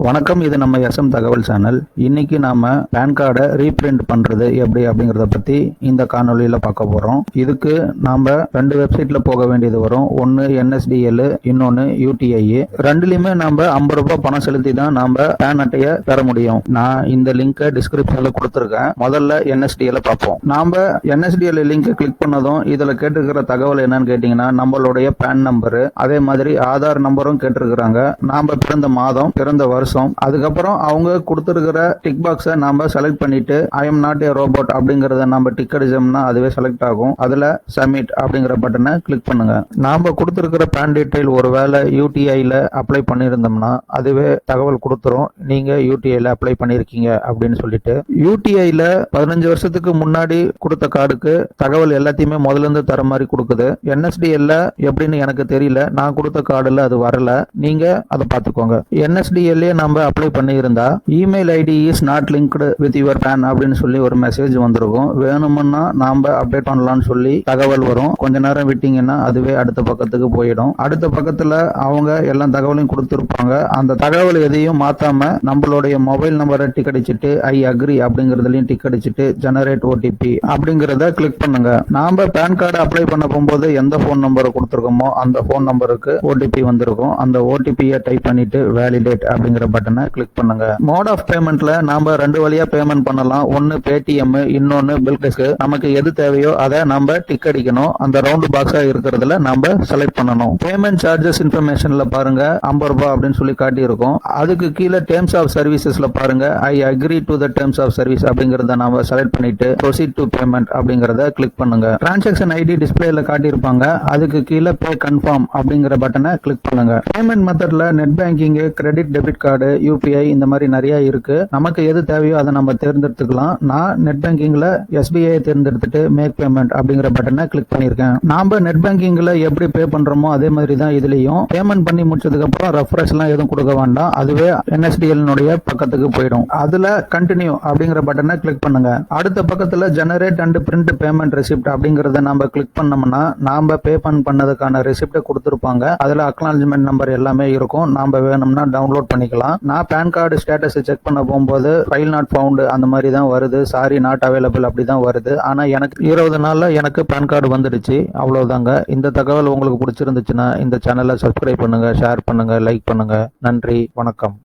வணக்கம், இது நம்ம எஸ்எம் தகவல் சேனல். இன்னைக்கு நாம பேன் கார்டை ரீபிரிண்ட் பண்றது எப்படி அப்படிங்கறத பத்தி இந்த காணொலியில பார்க்க போறோம். இதுக்கு நாம 2 வெப்சைட்ல போக வேண்டியது வரும். ஒன்னு NSDL, இன்னொன்னு UTI. ரெண்டுலயுமே நாம 50 ரூபாய் பணம் செலுத்தி தான் நாம பேன் அட்டையை பெற முடியும். நான் இந்த லிங்கை டிஸ்கிரிப்ஷன்ல கொடுத்திருக்கேன். முதல்ல NSDL பார்ப்போம். நாம NSDL லிங்கை கிளிக் பண்ணதும் இதுல கேட்டிருக்கிற தகவல் என்னன்னு கேட்டீங்கன்னா, நம்மளுடைய பேன் நம்பரு, அதே மாதிரி ஆதார் நம்பரும் கேட்டிருக்கிறாங்க. நாம பிறந்த மாதம், பிறந்த வருஷம், அதுக்கப்புறம் அவங்க கொடுத்திருக்கிற டிக் பாக்ஸை நாம செலக்ட் பண்ணிட்டு I am not a robot அப்படிங்கறத நாம டிக் அடிச்சோம்னா அதுவே செலக்ட் ஆகும். அதுல சப்மிட் அப்படிங்கிற பட்டனை கிளிக் பண்ணுங்க. நாம கொடுத்திருக்கிற பேன் டீடைல் ஒருவேளை UTI-ல அப்ளை பண்ணியிருந்தோம்னா அதுவே தகவல் கொடுத்துரும், நீங்க UTI-ல அப்ளை பண்ணிருக்கீங்க அப்படின்னு சொல்லிட்டு. UTI-ல 15 வருஷத்துக்கு முன்னாடி கொடுத்த கார்டுக்கு தகவல் எல்லாத்தையுமே முதல்ல இருந்து தர மாதிரி கொடுக்குது. NSDL-ல எப்படின்னு எனக்கு தெரியல, நான் கொடுத்த கார்டுல அது வரல. நீங்க அதை பார்த்துக்கோங்க. NSDL நம்ம அப்ளை பண்ணியிருந்தா email ID is not linked with your PAN அப்படின்னு சொல்லி ஒரு மெசேஜ் வந்திருக்கும். வேணும்னா நாம அப்டேட் பண்ணலாம்னு சொல்லி தகவல் வரும். கொஞ்ச நேரம் விட்டீங்கன்னா அதுவே அடுத்த பக்கத்துக்கு போயிடும். அடுத்த பக்கத்துல அவங்க எல்லா தகவலையும் கொடுத்திருப்பாங்க. அந்த தகவல் எதையும் மாத்தாம நம்மளுடைய மொபைல் நம்பரை டிக் அடிச்சுட்டு ஐ அக்ரி அப்படிங்கறதுலயும் டிக் அடிச்சுட்டு ஜெனரேட் OTP அப்படிங்கறத கிளிக் பண்ணுங்க. நாம பேன் கார்டு அப்ளை பண்ண போகும்போது எந்த போன் நம்பரை கொடுத்திருக்கோமோ அந்த போன் நம்பருக்கு OTP வந்திருக்கும். அந்த OTP-யை டைப் பண்ணிட்டு வேலிடேட் அப்படிங்கிற பட்டனை கிளிக் பண்ணுங்க. மோட் ஆஃப் பேமெண்ட்ல நாம 2 வழியா பேமெண்ட் பண்ணலாம். ஒன்னு பேடிஎம், இன்னொன்னு பில்டெஸ்க். நமக்கு எது தேவையோ அதை நம்ம டிக் அடிக்கணும். அந்த ரவுண்ட் பாக்ஸா இருக்கிறதுல நம்ம செலக்ட் பண்ணணும். பேமெண்ட் சார்ஜஸ் இன்ஃபர்மேஷன்ல பாருங்க 50 ரூபாய் அப்படின்னு சொல்லி காட்டி இருக்கும். அதுக்கு கீழே டேர்ம்ஸ் ஆஃப் சர்வீசஸ்ல பாருங்க I agree to the terms of service அப்படிங்கறத நாம செலக்ட் பண்ணிட்டு ப்ரொசீட் டு பேமெண்ட் அப்படிங்கறத கிளிக் பண்ணுங்க. டிரான்சாக்ஷன் ஐடி டிஸ்பிளேல காட்டியிருப்பாங்க. அதுக்கு கீழே பே கன்ஃபார்ம் அப்படிங்கிற பட்டனை கிளிக் பண்ணுங்க. பேமெண்ட் மெத்தட்ல net banking, credit, debit card, UPI இந்த மாதிரி நிறைய இருக்கு. நமக்கு எது தேவையோ அதை நம்ம தேர்ந்தெடுத்துக்கலாம். நான் நெட் பேங்கிங்ல SBI தேர்ந்தெடுத்துட்டு மேக் பேமெண்ட் அப்படிங்கிற பட்டனை கிளிக் பண்ணிருக்கேன். நாம நெட் பேங்கிங்ல எப்படி பே பண்றோமோ அதே மாதிரி தான் இதுலயும். பேமெண்ட் பண்ணி முடிச்சதுக்கு அப்புறம் ரெஃப்ரெஷ் எல்லாம் எதுவும் கொடுக்க வேண்டாம். அதுவே NSDL பக்கத்துக்கு போயிடும். அதுல கண்டினியூ அப்படிங்கிற பட்டனை கிளிக் பண்ணுங்க. அடுத்த பக்கத்துல generate and print payment receipt அப்படிங்கறத நாம கிளிக் பண்ணோம்னா நாம பே பண்ணதுக்கான ரெசிப்ட் கொடுத்திருப்பாங்க. அதுல அக்னாலஜ்மெண்ட் நம்பர் எல்லாமே இருக்கும். நாம வேணும்னா டவுன்லோட் பண்ணிக்கலாம். நான் பேன் கார்டு ஸ்டேட்டஸ் செக் பண்ண போகும்போது ஃபைல் நாட் ஃபவுண்ட் அந்த மாதிரி தான் வருது. சாரி நாட் அவைலபிள் அப்படி தான் வருது. ஆனா எனக்கு 20 நாள்ல எனக்கு பேன் கார்டு வந்துடுச்சு. அவ்வளவுதாங்க. இந்த தகவல் உங்களுக்கு பிடிச்சிருந்துச்சுன்னா இந்த சேனலை சப்ஸ்கிரைப் பண்ணுங்க, ஷேர் பண்ணுங்க, லைக் பண்ணுங்க. நன்றி, வணக்கம்.